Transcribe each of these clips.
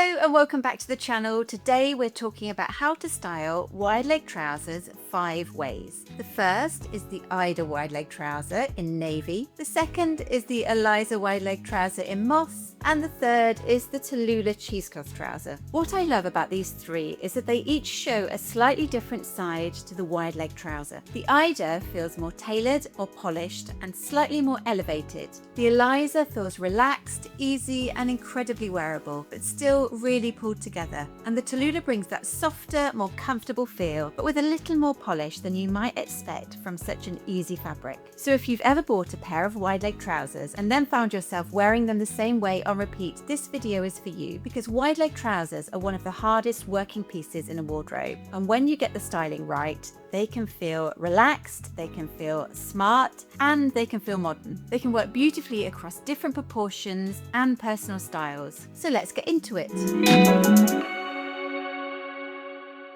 Hello and welcome back to the channel. Today we're talking about how to style wide leg trousers 5 ways. The first is the Ida wide leg trouser in navy. The second is the Eliza wide leg trouser in moss. And the third is the Tallulah cheesecloth trouser. What I love about these 3 is that they each show a slightly different side to the wide leg trouser. The Ida feels more tailored, more polished, and slightly more elevated. The Eliza feels relaxed, easy, and incredibly wearable, but still really pulled together. And the Tallulah brings that softer, more comfortable feel, but with a little more polish than you might expect from such an easy fabric. So if you've ever bought a pair of wide leg trousers and then found yourself wearing them the same way on repeat, this video is for you, because wide leg trousers are one of the hardest working pieces in a wardrobe. And when you get the styling right, they can feel relaxed, they can feel smart, and they can feel modern. They can work beautifully across different proportions and personal styles. So let's get into it.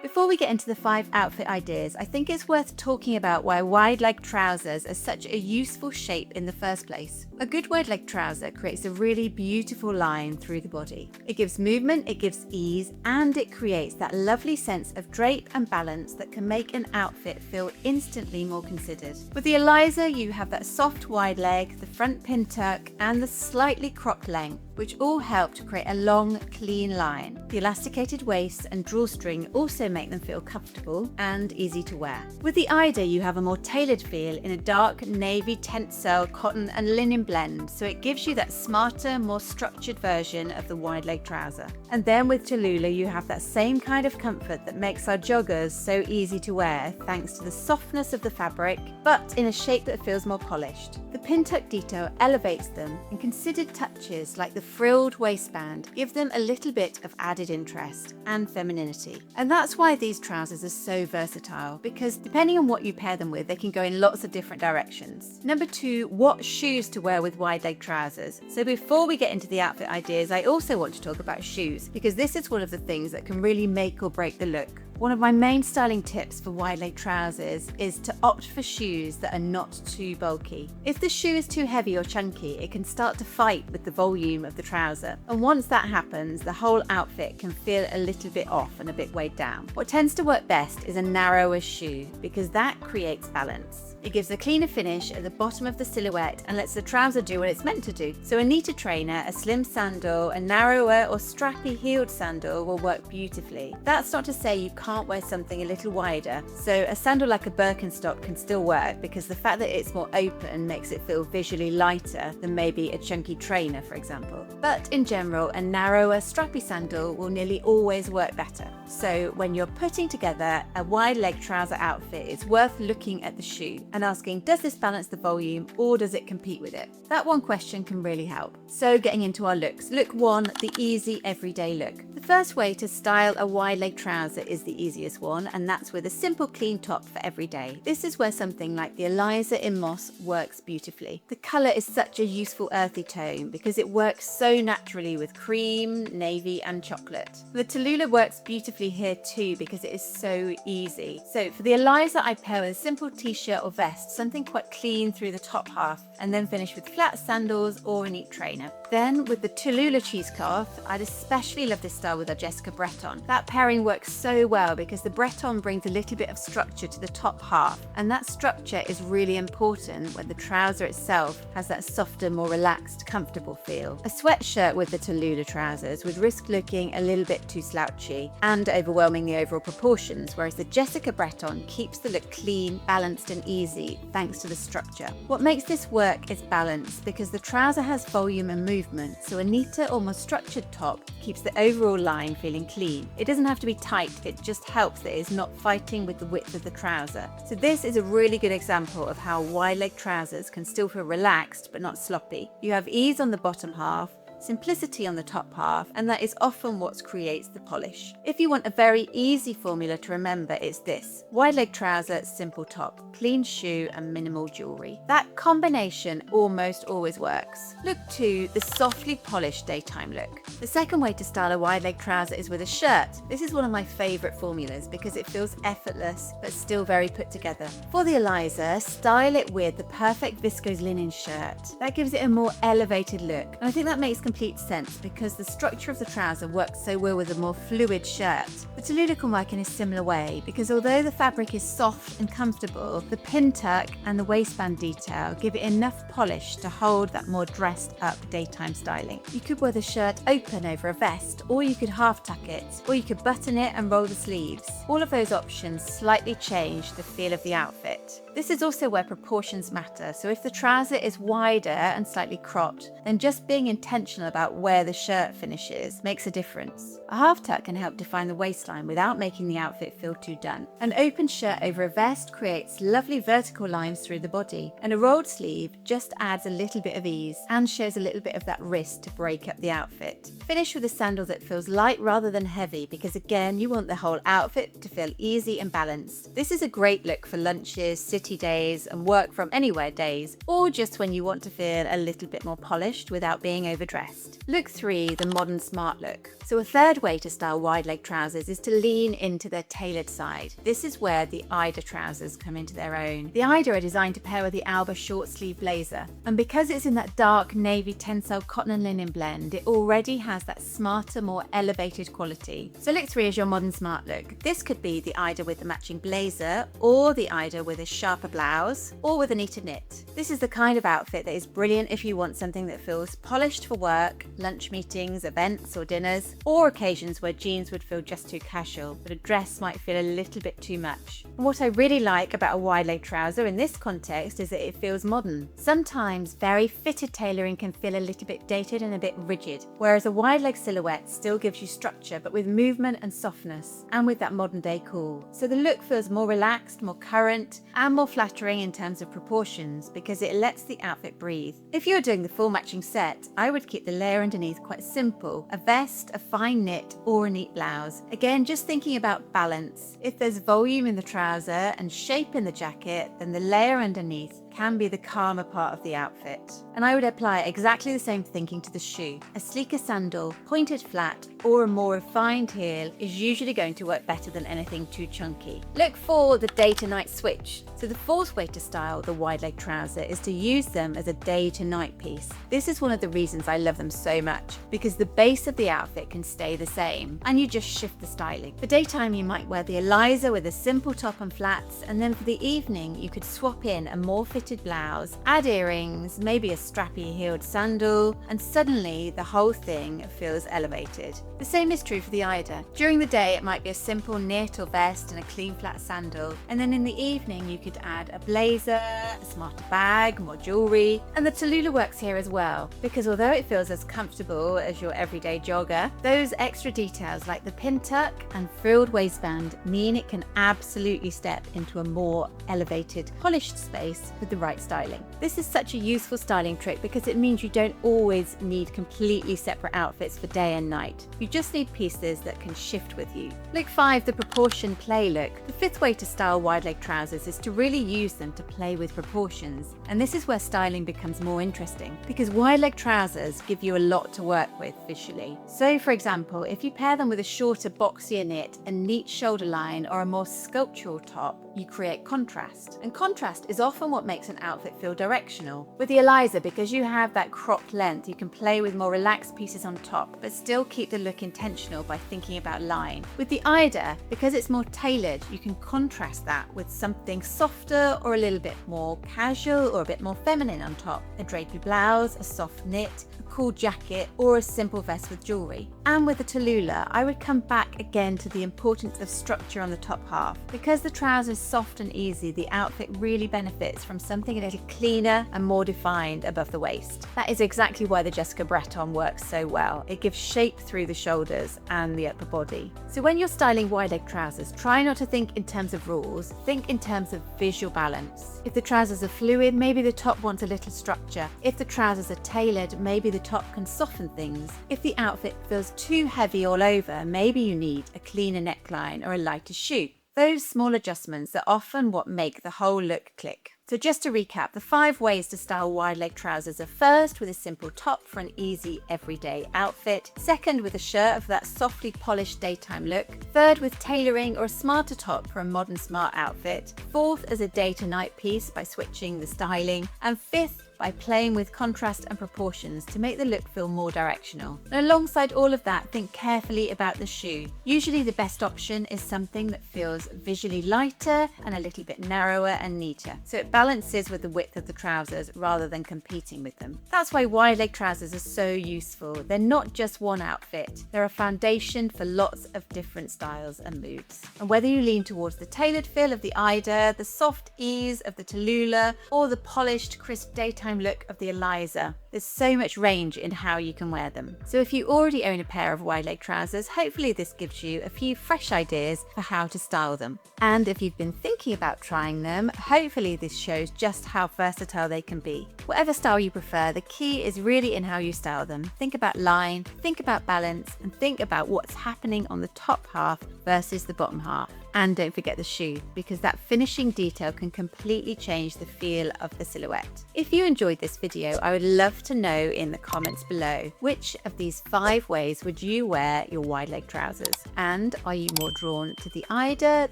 Before we get into the 5 outfit ideas, I think it's worth talking about why wide leg trousers are such a useful shape in the first place. A good wide leg trouser creates a really beautiful line through the body. It gives movement, it gives ease, and it creates that lovely sense of drape and balance that can make an outfit feel instantly more considered. With the Eliza, you have that soft wide leg, the front pin tuck, and the slightly cropped length, which all help to create a long, clean line. The elasticated waist and drawstring also make them feel comfortable and easy to wear. With the Ida, you have a more tailored feel in a dark navy tencel, cotton and linen blend, so it gives you that smarter, more structured version of the wide leg trouser. And then with Tallulah, you have that same kind of comfort that makes our joggers so easy to wear, thanks to the softness of the fabric, but in a shape that feels more polished. The pin tuck detail elevates them, and considered touches like the frilled waistband give them a little bit of added interest and femininity. And that's why these trousers are so versatile, because depending on what you pair them with, they can go in lots of different directions. Number 2, what shoes to wear with wide leg trousers. So before we get into the outfit ideas, I also want to talk about shoes, because this is one of the things that can really make or break the look. One of my main styling tips for wide leg trousers is to opt for shoes that are not too bulky. If the shoe is too heavy or chunky, it can start to fight with the volume of the trouser. And once that happens, the whole outfit can feel a little bit off and a bit weighed down. What tends to work best is a narrower shoe, because that creates balance. It gives a cleaner finish at the bottom of the silhouette and lets the trouser do what it's meant to do. So a neater trainer, a slim sandal, a narrower or strappy heeled sandal will work beautifully. That's not to say you can't wear something a little wider. So a sandal like a Birkenstock can still work, because the fact that it's more open makes it feel visually lighter than maybe a chunky trainer, for example. But in general, a narrower, strappy sandal will nearly always work better. So when you're putting together a wide leg trouser outfit, it's worth looking at the shoe and asking, does this balance the volume or does it compete with it? That one question can really help. So getting into our looks. Look 1, the easy everyday look. The first way to style a wide leg trouser is the easiest one, and that's with a simple clean top for every day. This is where something like the Eliza in moss works beautifully. The colour is such a useful earthy tone because it works so naturally with cream, navy and chocolate. The Tallulah works beautifully here too because it is so easy. So for the Eliza, I pair with a simple t-shirt or vest, something quite clean through the top half, and then finish with flat sandals or a neat trainer. Then with the Tallulah cheesecloth, I'd especially love this style with our Jessica Breton. That pairing works so well because the Breton brings a little bit of structure to the top half, and that structure is really important when the trouser itself has that softer, more relaxed, comfortable feel. A sweatshirt with the Tallulah trousers would risk looking a little bit too slouchy and overwhelming the overall proportions, whereas the Jessica Breton keeps the look clean, balanced and easy thanks to the structure. What makes this work is balance, because the trouser has volume and movement, so a neater or more structured top keeps the overall line feeling clean. It doesn't have to be tight, it just helps that it's not fighting with the width of the trouser. So this is a really good example of how wide leg trousers can still feel relaxed but not sloppy. You have ease on the bottom half, simplicity on the top half, and that is often what creates the polish. If you want a very easy formula to remember, it's this: wide leg trouser, simple top, clean shoe and minimal jewelry. That combination almost always works. Look 2, the softly polished daytime look. The second way to style a wide leg trouser is with a shirt. This is one of my favourite formulas because it feels effortless but still very put together. For the Eliza, style it with the perfect viscose linen shirt. That gives it a more elevated look, and I think that makes complete complete sense because the structure of the trouser works so well with a more fluid shirt. The Tallulah can work in a similar way because although the fabric is soft and comfortable, the pin tuck and the waistband detail give it enough polish to hold that more dressed up daytime styling. You could wear the shirt open over a vest, or you could half tuck it, or you could button it and roll the sleeves. All of those options slightly change the feel of the outfit. This is also where proportions matter, so if the trouser is wider and slightly cropped, then just being intentional about where the shirt finishes makes a difference. A half tuck can help define the waistline without making the outfit feel too done. An open shirt over a vest creates lovely vertical lines through the body, and a rolled sleeve just adds a little bit of ease and shows a little bit of that wrist to break up the outfit. Finish with a sandal that feels light rather than heavy because again, you want the whole outfit to feel easy and balanced. This is a great look for lunches, city days and work from anywhere days, or just when you want to feel a little bit more polished without being overdressed. Look 3, the modern smart look. So a third way to style wide leg trousers is to lean into their tailored side. This is where the Ida trousers come into their own. The Ida are designed to pair with the Alba short sleeve blazer, and because it's in that dark navy tensile cotton and linen blend, it already has that smarter, more elevated quality. So look 3 is your modern smart look. This could be the Ida with the matching blazer, or the Ida with a sharper blouse, or with a neater knit. This is the kind of outfit that is brilliant if you want something that feels polished for work, lunch meetings, events or dinners, or occasions where jeans would feel just too casual, but a dress might feel a little bit too much. And what I really like about a wide leg trouser in this context is that it feels modern. Sometimes very fitted tailoring can feel a little bit dated and a bit rigid, whereas a wide leg silhouette still gives you structure but with movement and softness, and with that modern day cool. So the look feels more relaxed, more current, and more flattering in terms of proportions because it lets the outfit breathe. If you're doing the full matching set, I would keep the layer underneath quite simple, a vest, a fine knit, or a neat blouse. Again, just thinking about balance. If there's volume in the trouser and shape in the jacket, then the layer underneath can be the calmer part of the outfit. And I would apply exactly the same thinking to the shoe. A sleeker sandal, pointed flat, or a more refined heel is usually going to work better than anything too chunky. Look for the day to night switch. So the fourth way to style the wide leg trouser is to use them as a day to night piece. This is one of the reasons I love them so much, because the base of the outfit can stay the same and you just shift the styling. For daytime you might wear the Eliza with a simple top and flats, and then for the evening you could swap in a more fitted blouse, add earrings, maybe a strappy heeled sandal, and suddenly the whole thing feels elevated. The same is true for the Ida. During the day it might be a simple knit or vest and a clean flat sandal, and then in the evening you could add a blazer, a smarter bag, more jewelry. And the Tallulah works here as well, because although it feels as comfortable as your everyday jogger, those extra details like the pin tuck and frilled waistband mean it can absolutely step into a more elevated, polished space with the right styling. This is such a useful styling trick because it means you don't always need completely separate outfits for day and night. You just need pieces that can shift with you. Look 5, the proportion play look. The fifth way to style wide leg trousers is to really use them to play with proportions. And this is where styling becomes more interesting, because wide leg trousers give you a lot to work with visually. So for example, if you pair them with a shorter boxier knit, a neat shoulder line, or a more sculptural top, you create contrast. And contrast is often what makes an outfit feel directional. With the Eliza, because you have that cropped length, you can play with more relaxed pieces on top, but still keep the look intentional by thinking about line. With the Ida, because it's more tailored, you can contrast that with something softer or a little bit more casual or a bit more feminine on top. A drapey blouse, a soft knit, a cool jacket, or a simple vest with jewelry. And with the Tallulah, I would come back again to the importance of structure on the top half. Because the trouser is soft and easy, the outfit really benefits from something a little cleaner and more defined above the waist. That is exactly why the Jessica Breton works so well. It gives shape through the shoulders and the upper body. So when you're styling wide leg trousers, try not to think in terms of rules, think in terms of visual balance. If the trousers are fluid, maybe the top wants a little structure. If the trousers are tailored, maybe the top can soften things. If the outfit feels too heavy all over, maybe you need a cleaner neckline or a lighter shoe. Those small adjustments are often what make the whole look click. So just to recap, the 5 ways to style wide leg trousers are: first, with a simple top for an easy everyday outfit; second, with a shirt for that softly polished daytime look; third, with tailoring or a smarter top for a modern smart outfit; fourth, as a day to night piece by switching the styling; and fifth, by playing with contrast and proportions to make the look feel more directional. And alongside all of that, think carefully about the shoe. Usually the best option is something that feels visually lighter and a little bit narrower and neater, so it balances with the width of the trousers rather than competing with them. That's why wide leg trousers are so useful. They're not just one outfit, they're a foundation for lots of different styles and moods. And whether you lean towards the tailored feel of the Ida, the soft ease of the Tallulah, or the polished, crisp daytime look of the Eliza, there's so much range in how you can wear them. So if you already own a pair of wide leg trousers, hopefully this gives you a few fresh ideas for how to style them. And if you've been thinking about trying them, hopefully this shows just how versatile they can be. Whatever style you prefer, the key is really in how you style them. Think about line, think about balance, and think about what's happening on the top half versus the bottom half. And don't forget the shoe, because that finishing detail can completely change the feel of the silhouette. If you enjoyed this video, I would love to know in the comments below, which of these 5 ways would you wear your wide leg trousers? And are you more drawn to the Ida,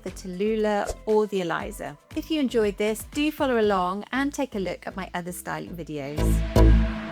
the Tallulah, or the Eliza? If you enjoyed this, do follow along and take a look at my other styling videos.